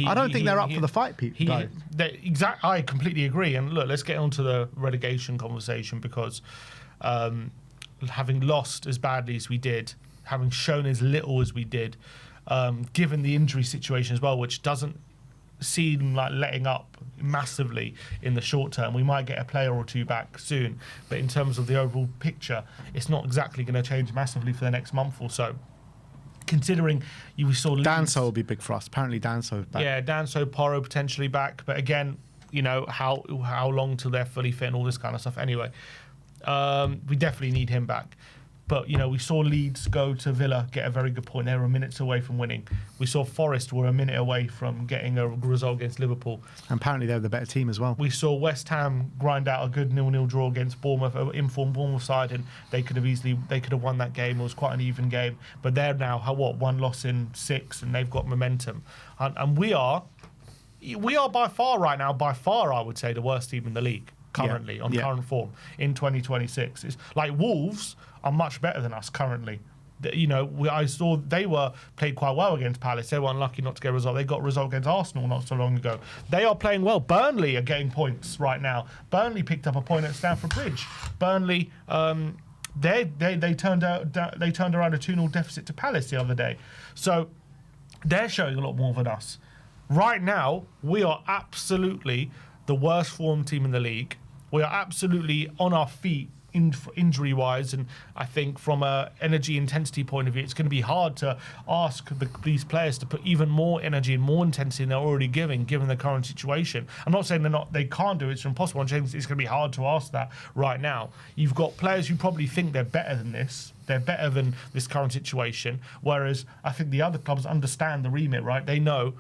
I don't think they're up for the fight, Pete. I completely agree. And look, let's get onto the relegation conversation because having lost as badly as we did, having shown as little as we did, given the injury situation as well, which doesn't seem like letting up massively in the short term. We might get a player or two back soon, but in terms of the overall picture, it's not exactly going to change massively for the next month or so. Considering we saw Danso will be big for us. Apparently Danso's back. Yeah, Danso, Porro potentially back, but again, you know, how long till they're fully fit and all this kind of stuff. Anyway, we definitely need him back. But, you know, we saw Leeds go to Villa, get a very good point. They were minutes away from winning. We saw Forest were a minute away from getting a result against Liverpool. And apparently they're the better team as well. We saw West Ham grind out a good 0-0 draw against Bournemouth, an informed Bournemouth side, and they could have won that game. It was quite an even game. But they're now, one loss in 6, and they've got momentum. And we are by far right now, I would say, the worst team in the league currently current form in 2026. It's like Wolves are much better than us currently. You know, I saw they played quite well against Palace. They were unlucky not to get a result. They got a result against Arsenal not so long ago. They are playing well. Burnley are getting points right now. Burnley picked up a point at Stamford Bridge. Burnley, they turned around a 2-0 deficit to Palace the other day. So they're showing a lot more than us. Right now, we are absolutely the worst form team in the league. We are absolutely on our feet injury-wise, and I think from a energy intensity point of view, it's going to be hard to ask these players to put even more energy and more intensity than they're already giving, given the current situation. I'm not saying they can't do it, it's impossible. I'm saying it's going to be hard to ask that right now. You've got players who probably think they're better than this. They're better than this current situation, whereas I think the other clubs understand the remit, right? They know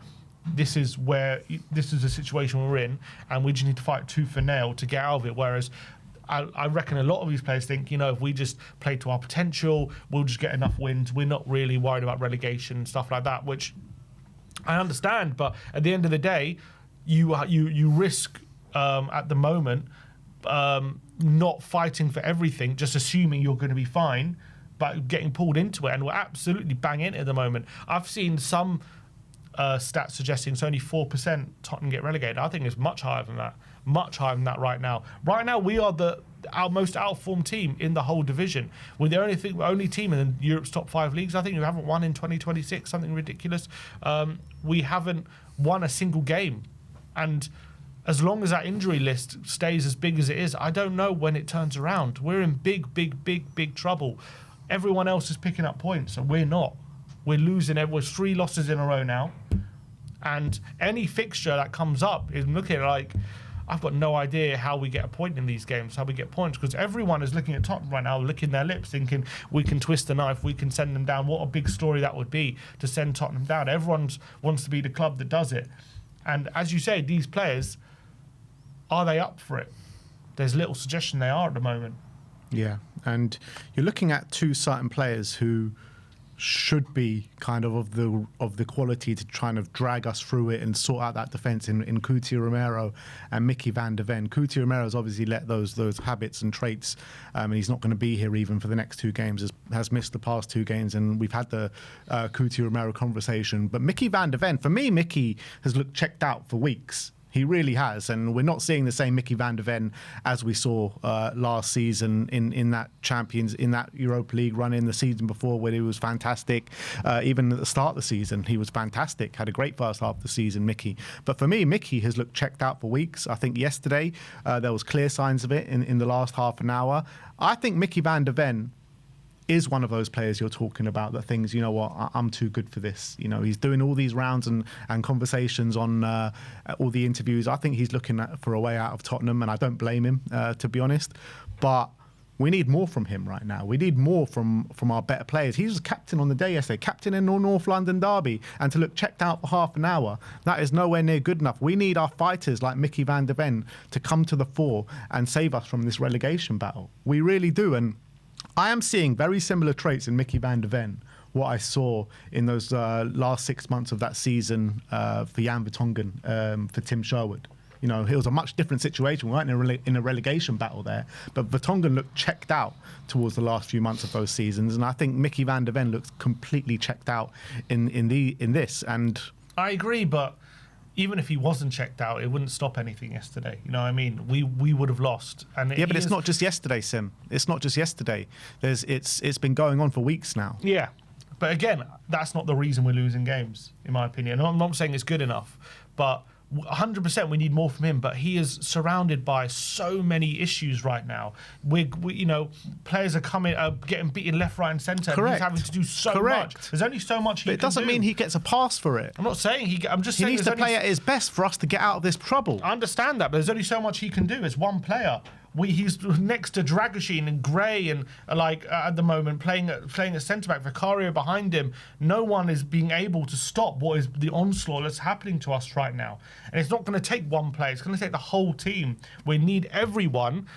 this is the situation we're in, and we just need to fight tooth and nail to get out of it. Whereas I reckon a lot of these players think, you know, if we just play to our potential, we'll just get enough wins. We're not really worried about relegation and stuff like that, which I understand. But at the end of the day, you risk at the moment not fighting for everything, just assuming you're going to be fine, but getting pulled into it. And we're absolutely bang in it at the moment. I've seen some stats suggesting it's only 4% Tottenham get relegated. I think it's much higher than that. Much higher than that right now. Right now, we are our most outformed team in the whole division. We're the only team in Europe's top 5 leagues. I think we haven't won in 2026, something ridiculous. We haven't won a single game. And as long as that injury list stays as big as it is, I don't know when it turns around. We're in big trouble. Everyone else is picking up points, and we're not. We're losing. We're 3 losses in a row now. And any fixture that comes up is looking like, I've got no idea how we get a point in these games, how we get points, because everyone is looking at Tottenham right now, licking their lips, thinking we can twist the knife, we can send them down. What a big story that would be to send Tottenham down. Everyone wants to be the club that does it. And as you say, these players, are they up for it? There's little suggestion they are at the moment. Yeah, and you're looking at 2 certain players who should be kind of the quality to try and drag us through it and sort out that defence in Cuti Romero and Mickey van de Ven. Cuti Romero's obviously let those habits and traits, and he's not going to be here even for the next 2 games, has missed the past 2 games, and we've had the Cuti Romero conversation. But Mickey van de Ven, for me, Mickey has looked checked out for weeks. He really has, and we're not seeing the same Mickey van de Ven as we saw last season in that Europa League run in the season before, where he was fantastic. Even at the start of the season, he was fantastic. Had a great first half of the season, Mickey. But for me, Mickey has looked checked out for weeks. I think yesterday there was clear signs of it in the last half an hour. I think Mickey van de Ven is one of those players you're talking about that thinks, you know what, I'm too good for this. You know, he's doing all these rounds and conversations on all the interviews. I think he's looking for a way out of Tottenham, and I don't blame him, to be honest. But we need more from him right now. We need more from our better players. He was captain on the day yesterday, captain in the North London derby, and to look checked out for half an hour, that is nowhere near good enough. We need our fighters like Mickey van de Ven to come to the fore and save us from this relegation battle. We really do, and I am seeing very similar traits in Mickey van de Ven, what I saw in those last 6 months of that season for Jan Vertonghen, for Tim Sherwood. You know, it was a much different situation. We weren't in a relegation battle there, but Vertonghen looked checked out towards the last few months of those seasons, and I think Mickey van de Ven looks completely checked out in this. And I agree, but even if he wasn't checked out, it wouldn't stop anything yesterday. You know what I mean? We would have lost. And yeah, but it's not just yesterday, Sim. It's not just yesterday. It's been going on for weeks now. Yeah, but again, that's not the reason we're losing games, in my opinion. I'm not saying it's good enough, but 100% we need more from him. But he is surrounded by so many issues right now. We you know, players are getting beaten left, right, and centre. Correct. And he's having to do so much. There's only so much he But it doesn't mean he gets a pass for it. I'm not saying I'm just He saying needs to play at his best for us to get out of this trouble. I understand that, but there's only so much he can do as one player. He's next to Dragoshin and Gray and at the moment playing at centre back. Vicario behind him. No one is being able to stop what is the onslaught that's happening to us right now. And it's not going to take one player. It's going to take the whole team. We need everyone.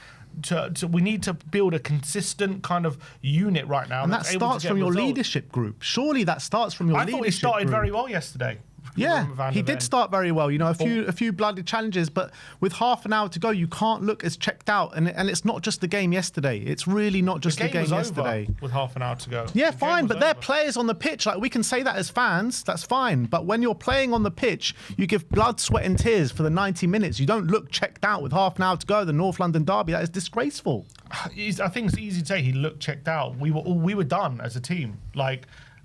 We need to build a consistent kind of unit right now. And that starts from your leadership group. Surely that starts from your leadership group. I thought he started very well yesterday. Yeah, he did start very well. You know, a few bloody challenges, but with half an hour to go, you can't look as checked out. And it's not just the game yesterday. It's really not just the game yesterday. With half an hour to go. Yeah, fine, but they're players on the pitch. Like, we can say that as fans. That's fine. But when you're playing on the pitch, you give blood, sweat, and tears for the 90 minutes. You don't look checked out with half an hour to go. The North London derby, that is disgraceful. I think it's easy to say he looked checked out. We were done as a team.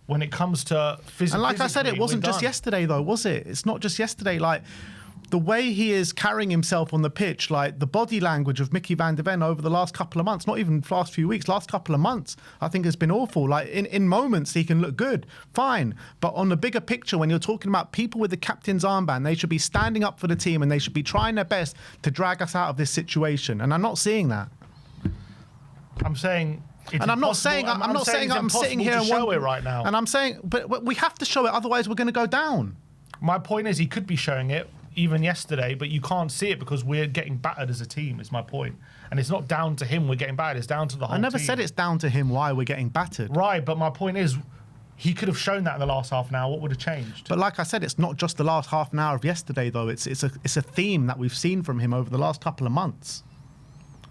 When it comes to physically. And like I said, it wasn't just yesterday, though, was it? It's not just yesterday. Like, the way he is carrying himself on the pitch, like the body language of Mickey van der Ven over the last couple of months, not even last few weeks, last couple of months, I think has been awful. Like, in moments, he can look good, fine. But on the bigger picture, when you're talking about people with the captain's armband, they should be standing up for the team and they should be trying their best to drag us out of this situation. And I'm not seeing that. I'm saying... And I'm not saying I'm sitting here and show it right now. And I'm saying, but we have to show it, otherwise we're going to go down. My point is, he could be showing it even yesterday, but you can't see it because we're getting battered as a team. Is my point, and it's not down to him. We're getting battered. It's down to the whole team. I never said it's down to him why we're getting battered. Right, but my point is, he could have shown that in the last half an hour. What would have changed? But like I said, it's not just the last half an hour of yesterday, though. It's a theme that we've seen from him over the last couple of months.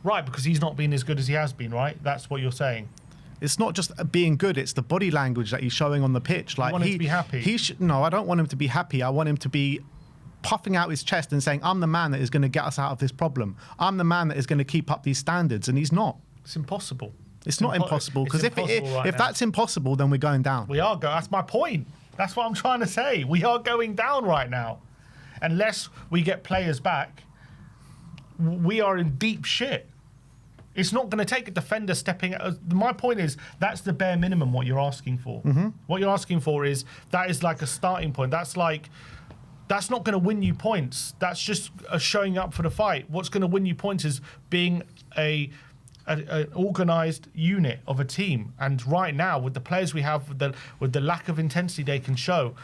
Right, because he's not been as good as he has been, right? That's what you're saying. It's not just being good, it's the body language that he's showing on the pitch. Like, you want him to be happy? No, I don't want him to be happy. I want him to be puffing out his chest and saying, I'm the man that is going to get us out of this problem. I'm the man that is going to keep up these standards. And he's not. It's impossible. It's not impossible, because if that's impossible, then we're going down. We are going. That's my point. That's what I'm trying to say. We are going down right now. Unless we get players back, we are in deep shit. It's not going to take a defender stepping out. My point is, that's the bare minimum what you're asking for. Mm-hmm. What you're asking for is, that is like a starting point. That's not going to win you points. That's just showing up for the fight. What's going to win you points is being an organised unit of a team. And right now, with the players we have, with the lack of intensity they can show,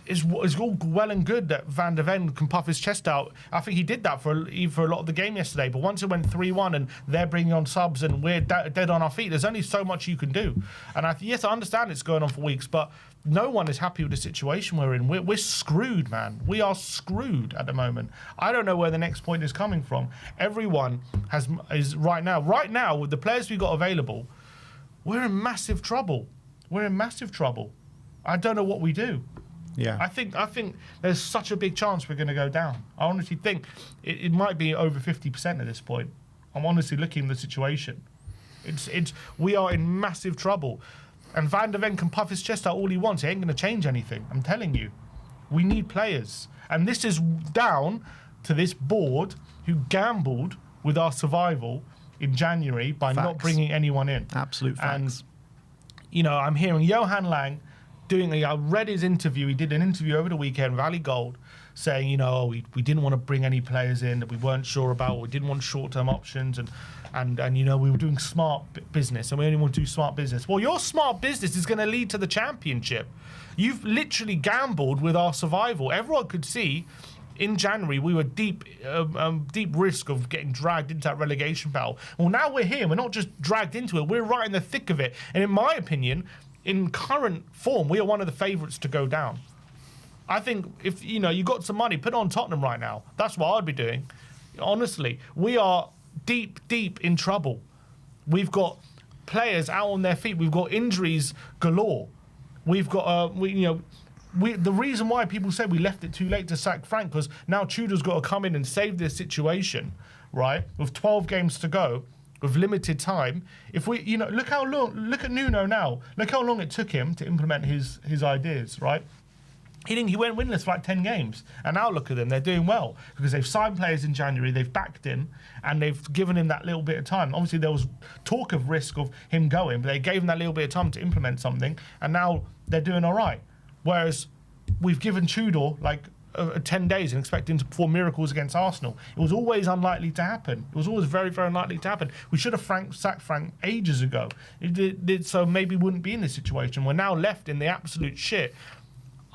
it's all well and good that Van der Ven can puff his chest out. I think he did that for a lot of the game yesterday. But once it went 3-1 and they're bringing on subs and we're dead on our feet, there's only so much you can do. And yes, I understand it's going on for weeks, but no one is happy with the situation we're in. We're screwed, man. We are screwed at the moment. I don't know where the next point is coming from. Everyone is right now with the players we got available, we're in massive trouble. We're in massive trouble. I don't know what we do. Yeah, I think there's such a big chance we're going to go down. I honestly think it might be over 50% at this point. I'm honestly looking at the situation. We are in massive trouble, and Van der Ven can puff his chest out all he wants. It ain't going to change anything. I'm telling you, we need players, and this is down to this board who gambled with our survival in January by not bringing anyone in. Absolute facts. And I'm hearing Johan Lang. I read his interview. He did an interview over the weekend with Ali Gold saying, we didn't want to bring any players in that we weren't sure about. We didn't want short-term options. And we were doing smart business and we only want to do smart business. Well, your smart business is going to lead to the championship. You've literally gambled with our survival. Everyone could see in January we were deep risk of getting dragged into that relegation battle. Well, now we're here. We're not just dragged into it. We're right in the thick of it. And in my opinion, in current form, we are one of the favourites to go down. I think if you got some money, put it on Tottenham right now. That's what I'd be doing. Honestly, we are deep in trouble. We've got players out on their feet. We've got injuries galore. We've got the reason why people say we left it too late to sack Frank was now Tudor's got to come in and save this situation, right? With 12 games to go, with limited time. If we, look at Nuno now. Look how long it took him to implement his ideas, right? He went winless for like 10 games. And now look at them, they're doing well because they've signed players in January, they've backed him, and they've given him that little bit of time. Obviously, there was talk of risk of him going, but they gave him that little bit of time to implement something, and now they're doing all right. Whereas we've given Tudor like 10 days and expect him to perform miracles against Arsenal. It was always unlikely to happen. It was always very, very unlikely to happen. We should have sacked Frank ages ago. It did so maybe we wouldn't be in this situation. We're now left in the absolute shit.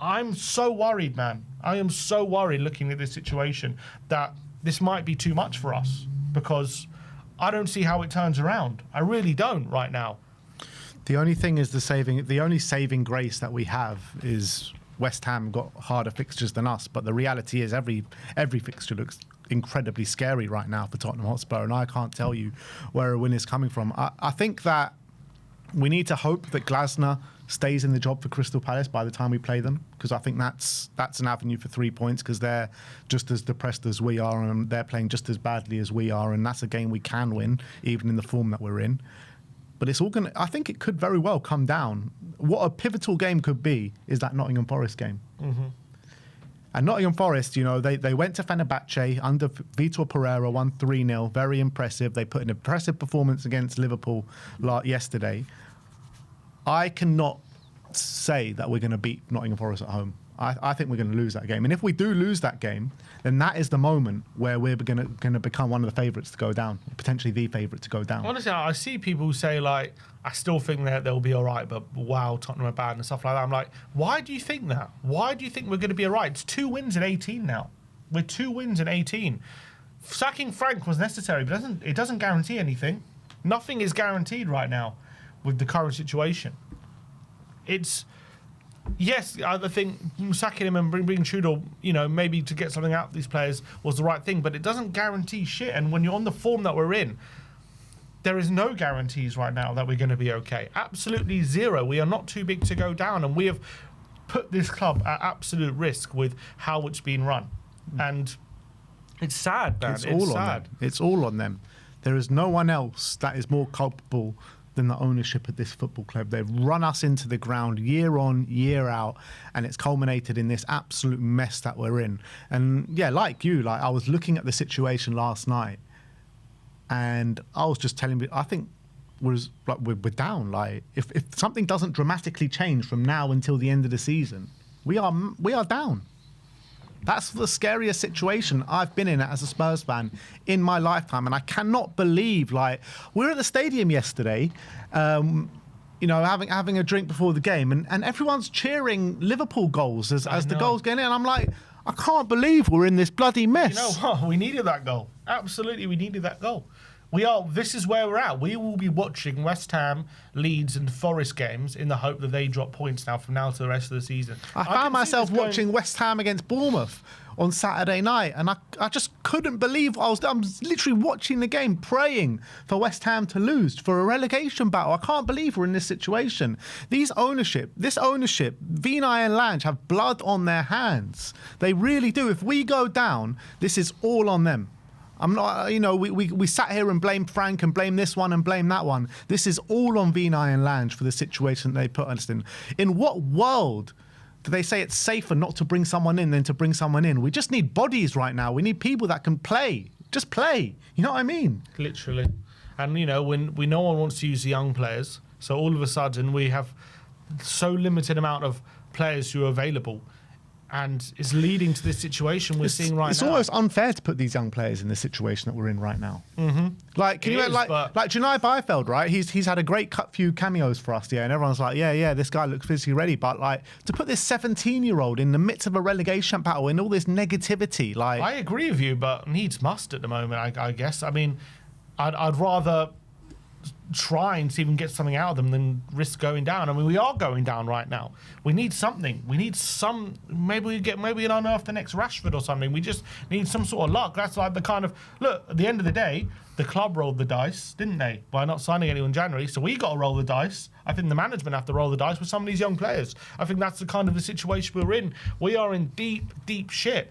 I'm so worried, man. I am so worried looking at this situation that this might be too much for us because I don't see how it turns around. I really don't right now. The only thing is the only saving grace that we have is West Ham got harder fixtures than us, but the reality is every fixture looks incredibly scary right now for Tottenham Hotspur, and I can't tell you where a win is coming from. I think that we need to hope that Glasner stays in the job for Crystal Palace by the time we play them, because I think that's an avenue for 3 points, because they're just as depressed as we are and they're playing just as badly as we are, and that's a game we can win even in the form that we're in. But it's all going to, I think it could very well come down. What a pivotal game could be is that Nottingham Forest game. Mm-hmm. And Nottingham Forest, they went to Fenerbahce under Vitor Pereira, won 3-0, very impressive. They put an impressive performance against Liverpool yesterday. I cannot say that we're going to beat Nottingham Forest at home. I think we're going to lose that game. And if we do lose that game, then that is the moment where we're going to become one of the favourites to go down, potentially the favourite to go down. Honestly, I see people say, like, I still think that they'll be all right, but wow, Tottenham are bad and stuff like that. I'm like, why do you think that? Why do you think we're going to be all right? It's 2 wins in 18 now. We're 2 wins in 18. Sacking Frank was necessary, but it doesn't guarantee anything. Nothing is guaranteed right now with the current situation. Yes, I think sacking him and bringing Tudor, maybe to get something out of these players was the right thing, but it doesn't guarantee shit. And when you're on the form that we're in, there is no guarantees right now that we're going to be okay. Absolutely zero. We are not too big to go down, and we have put this club at absolute risk with how it's been run. And it's sad, man. It's all sad. On them. It's all on them. There is no one else that is more culpable than the ownership of this football club. They've run us into the ground year on, year out, and it's culminated in this absolute mess that we're in. And yeah, like I was looking at the situation last night, and I was just telling me, I think we're down. Like if something doesn't dramatically change from now until the end of the season, we are down. That's the scariest situation I've been in as a Spurs fan in my lifetime. And I cannot believe, we were at the stadium yesterday, having a drink before the game, and everyone's cheering Liverpool goals as the goals get in. And I'm like, I can't believe we're in this bloody mess. You know what? We needed that goal. Absolutely, we needed that goal. This is where we're at. We will be watching West Ham, Leeds and Forest games in the hope that they drop points from now to the rest of the season. I found myself watching West Ham against Bournemouth on Saturday night, and I just couldn't believe I was literally watching the game, praying for West Ham to lose, for a relegation battle. I can't believe we're in this situation. This ownership, Vinay and Lange have blood on their hands. They really do. If we go down, this is all on them. I'm not, we sat here and blamed Frank and blame this one and blame that one. This is all on Vinay and Lange for the situation they put us in. In what world do they say it's safer not to bring someone in than to bring someone in? We just need bodies right now. We need people that can play. Just play. You know what I mean? Literally. And, when no one wants to use the young players, so all of a sudden we have so limited amount of players who are available. And it's leading to this situation we're seeing right now. It's almost unfair to put these young players in the situation that we're in right now. Mm-hmm. Like Janai Byfeld, right? He's had a great few cameos for us, and everyone's like, yeah, this guy looks physically ready. But to put this 17-year-old in the midst of a relegation battle and all this negativity, I agree with you, but needs must at the moment. I guess. I mean, I'd rather trying to even get something out of them than risk going down. I mean, we are going down right now. We need something. We need some. Maybe we unearth the next Rashford or something. We just need some sort of luck. That's like the kind of look. At the end of the day, the club rolled the dice, didn't they, by not signing anyone in January? So we got to roll the dice. I think the management have to roll the dice with some of these young players. I think that's the kind of the situation we're in. We are in deep, deep shit.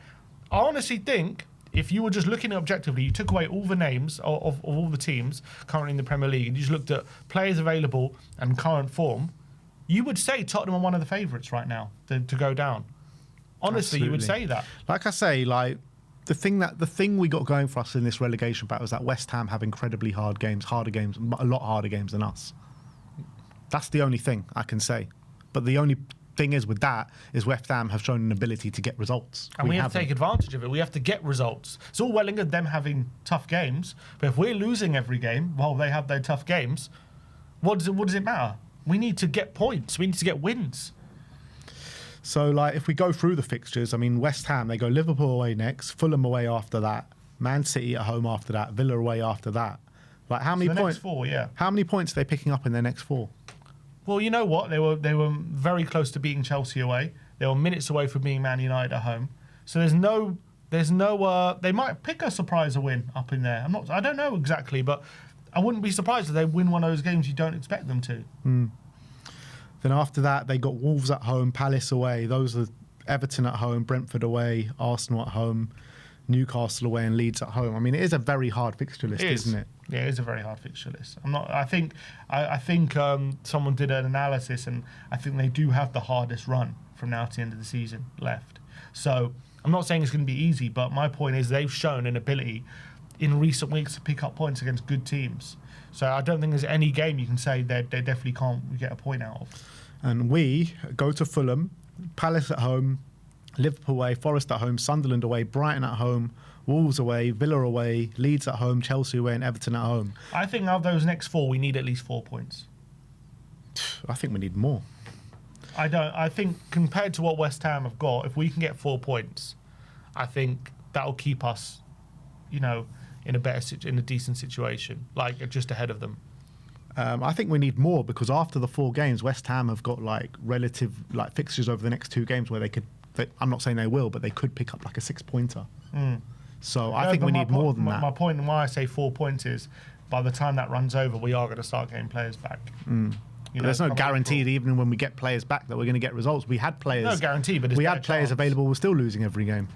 I honestly think, if you were just looking at objectively, you took away all the names of all the teams currently in the Premier League and you just looked at players available and current form, you would say Tottenham are one of the favourites right now to go down. Honestly, you would say that. Like I say, like the thing we got going for us in this relegation battle is that West Ham have incredibly hard games, a lot harder games than us. That's the only thing I can say. But the only thing is with that is West Ham have shown an ability to get results. And we have to take advantage of it. We have to get results. It's all well and good them having tough games, but if we're losing every game while they have their tough games, what does it matter? We need to get points. We need to get wins. So, like, if we go through the fixtures, I mean, West Ham, they go Liverpool away next, Fulham away after that, Man City at home after that, Villa away after that. Like, how many points? Next four, yeah. How many points are they picking up in their next four? Well, you know what? They were very close to beating Chelsea away. They were minutes away from beating Man United at home. So there's no. They might pick a surprise win up in there. I don't know exactly, but I wouldn't be surprised if they win one of those games you don't expect them to. Then after that, they got Wolves at home, Palace away. Those are Everton at home, Brentford away, Arsenal at home, Newcastle away, and Leeds at home. I mean, it is a very hard fixture list, isn't it? Yeah, it is a very hard fixture list. I think someone did an analysis, and I think they do have the hardest run from now to the end of the season left. So I'm not saying it's going to be easy, but my point is they've shown an ability in recent weeks to pick up points against good teams. So I don't think there's any game you can say they definitely can't get a point out of. And we go to Fulham, Palace at home, Liverpool away, Forest at home, Sunderland away, Brighton at home, Wolves away, Villa away, Leeds at home, Chelsea away, and Everton at home. I think out of those next four, we need at least 4 points. I think we need more. I think compared to what West Ham have got, if we can get 4 points, I think that'll keep us, in a decent situation, like just ahead of them. I think we need more because after the 4 games, West Ham have got relative fixtures over the next 2 games where I'm not saying they will, but they could pick up like a 6-pointer. So I think we need more than that. My point and why I say 4 points is by the time that runs over, we are going to start getting players back. There's no guarantee that even when we get players back that we're going to get results. We had players. No guarantee, but we had players available. We're still losing every game.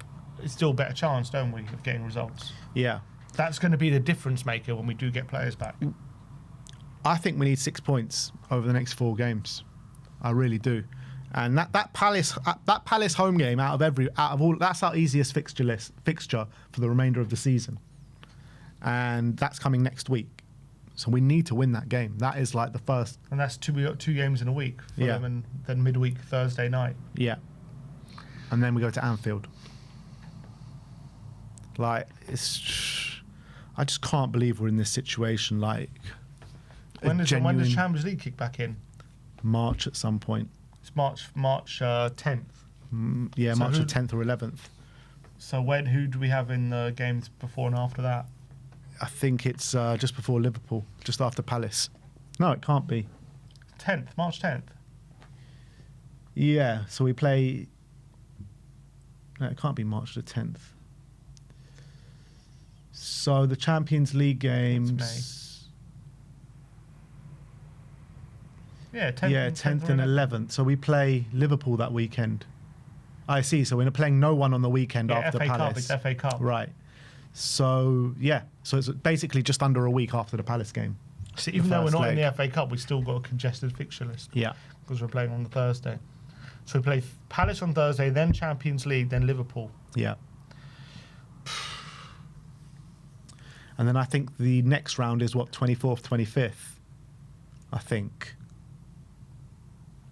It's still a better chance, don't we, of getting results? Yeah. That's going to be the difference maker when we do get players back. I think we need 6 points over the next 4 games. I really do. And that Palace home game out of all that's our easiest fixture for the remainder of the season, and that's coming next week. So we need to win that game. That is like the first. And that's two games in a week for them, and then midweek Thursday night. Yeah. And then we go to Anfield. I just can't believe we're in this situation. When does Champions League kick back in? March at some point. It's March 10th. Yeah, so March the 10th or 11th. So who do we have in the games before and after that? I think it's just before Liverpool, just after Palace. No, it can't be. March 10th. Yeah, so we play. No, it can't be March the 10th. So the Champions League games. Yeah, 10th and 11th. So we play Liverpool that weekend. I see. So we're playing no one on the weekend after FA Palace. Cup, it's FA Cup. Right. So, so it's basically just under a week after the Palace game. So even though we're not in the FA Cup, we still got a congested fixture list. Yeah. Because we're playing on the Thursday. So we play Palace on Thursday, then Champions League, then Liverpool. Yeah. And then I think the next round is 24th, 25th, I think.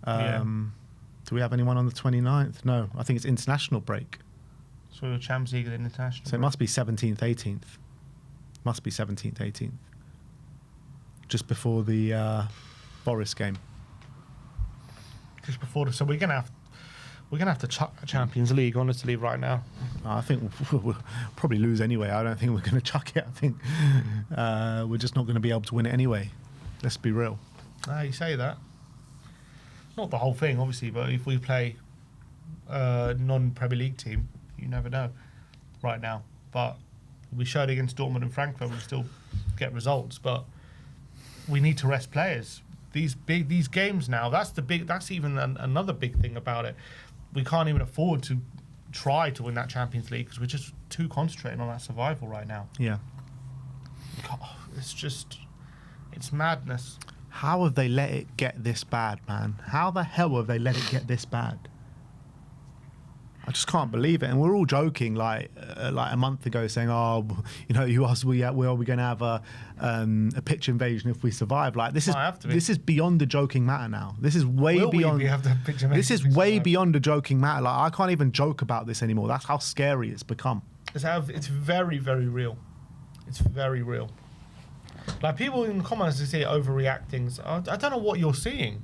Do we have anyone on the 29th? No, I think it's international break. So Champions League and international. So it must be 17th, 18th. Must be 17th, 18th. Just before the Forest game. Just before so we're gonna have to chuck the Champions League, honestly, right now. I think we'll probably lose anyway. I don't think we're going to chuck it. I think we're just not going to be able to win it anyway. Let's be real. You say that. Not the whole thing, obviously, but if we play a non-Premier League team, you never know right now. But we showed against Dortmund and Frankfurt, we still get results. But we need to rest players. These games now, that's even another big thing about it. We can't even afford to try to win that Champions League because we're just too concentrating on that survival right now. Yeah. It's madness. How have they let it get this bad, man? How the hell have they let it get this bad? I just can't believe it. And we're all joking like a month ago saying, oh, you know, are we going to have a pitch invasion if we survive? Like this is beyond the joking matter now. This is way beyond. This is way beyond the joking matter. Like I can't even joke about this anymore. That's how scary it's become. It's very, very real. It's very real. Like people in the comments, they say overreacting. So I don't know what you're seeing.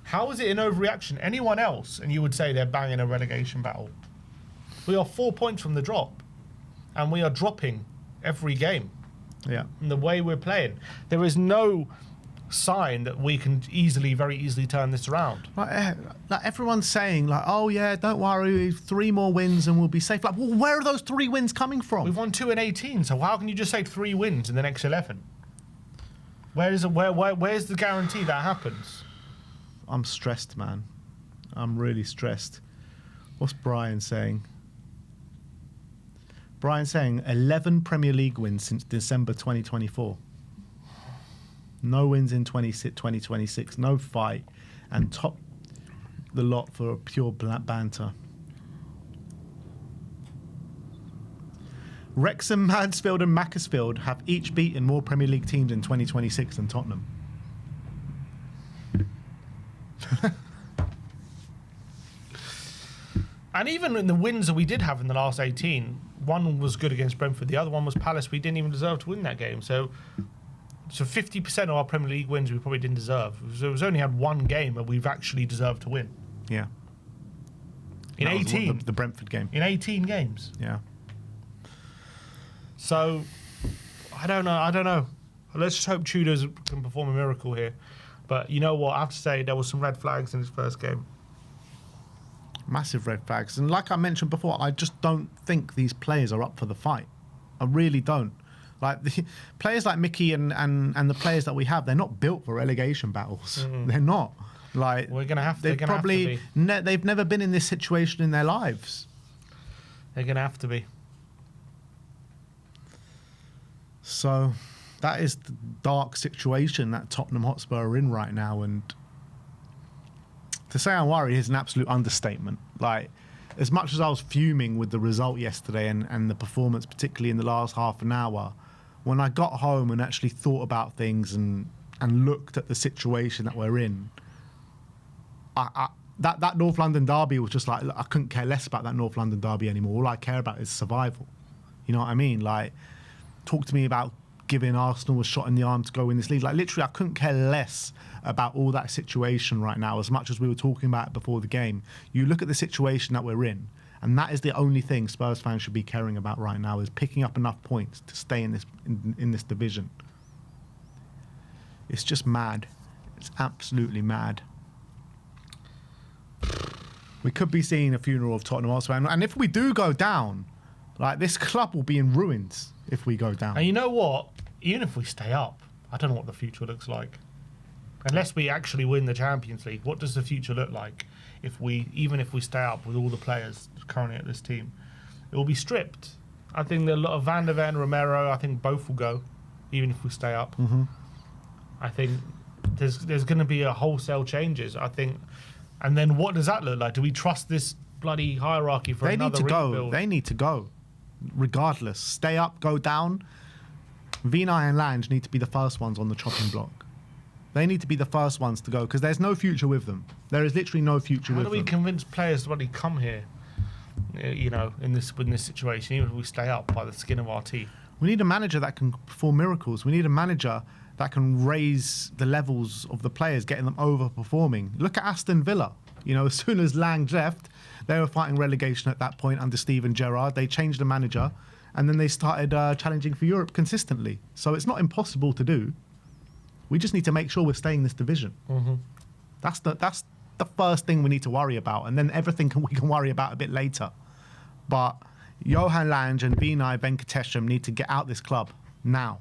How is it an overreaction? Anyone else, and you would say they're banging a relegation battle. We are 4 points from the drop, and we are dropping every game. Yeah. And the way we're playing, there is no sign that we can very easily turn this around. Like everyone's saying, like, oh yeah, don't worry, 3 more wins and we'll be safe. Like, well, where are those 3 wins coming from? We've won 2 in 18, so how can you just say 3 wins in the next 11? Where's the guarantee that happens? I'm stressed, man. I'm really stressed. What's Brian saying? Brian saying 11 Premier League wins since December 2024. No wins in 2026. No fight. And top the lot for pure banter. Wrexham, Mansfield and Macclesfield have each beaten more Premier League teams in 2026 than Tottenham. And even in the wins that we did have in the last 18, one was good against Brentford, the other one was Palace. We didn't even deserve to win that game. So 50% of our Premier League wins we probably didn't deserve. So we've only had one game that we've actually deserved to win. Yeah. In 18. The Brentford game. In 18 games. Yeah. So, I don't know. Let's just hope Tudors can perform a miracle here. But you know what? I have to say there were some red flags in his first game. Massive red flags. And like I mentioned before, I just don't think these players are up for the fight. I really don't. Like the players like Mickey and the players that we have, they're not built for relegation battles. Mm-hmm. They're not. Like we're gonna have to. They've never been in this situation in their lives. They're gonna have to be. So that is the dark situation that Tottenham Hotspur are in right now, and to say I'm worried is an absolute understatement. Like, as much as I was fuming with the result yesterday and the performance, particularly in the last half an hour, when I got home and actually thought about things and looked at the situation that we're in, that North London derby was just like, I couldn't care less about that North London derby anymore. All I care about is survival. You know what I mean? Like, talk to me about giving Arsenal a shot in the arm to go win this league. Like, literally, I couldn't care less about all that situation right now, as much as we were talking about it before the game. You look at the situation that we're in, and that is the only thing Spurs fans should be caring about right now, is picking up enough points to stay in this division. It's just mad. It's absolutely mad. We could be seeing a funeral of Tottenham Hotspur, and if we do go down, like, this club will be in ruins if we go down. And you know what? Even if we stay up, I don't know what the future looks like. Unless we actually win the Champions League, what does the future look like even if we stay up with all the players currently at this team? It will be stripped. I think a lot of Van der Ven, Romero, I think both will go, even if we stay up. Mm-hmm. I think there's going to be a wholesale changes. I think, and then what does that look like? Do we trust this bloody hierarchy for another rebuild? They need to go, regardless. Stay up, go down. Vinay and Lange need to be the first ones on the chopping block. They need to be the first ones to go, because there's no future with them. There is literally no future with them. How do we convince players to bloody come here, you know, in this situation, even if we stay up by the skin of our teeth? We need a manager that can perform miracles. We need a manager that can raise the levels of the players, getting them overperforming. Look at Aston Villa. You know, as soon as Lang left, they were fighting relegation at that point under Steven Gerrard. They changed the manager, and then they started challenging for Europe consistently. So it's not impossible to do. We just need to make sure we're staying in this division. That's the first thing we need to worry about, and then everything we can worry about a bit later. But Johan Lange and Vinay Venkatesham need to get out this club now.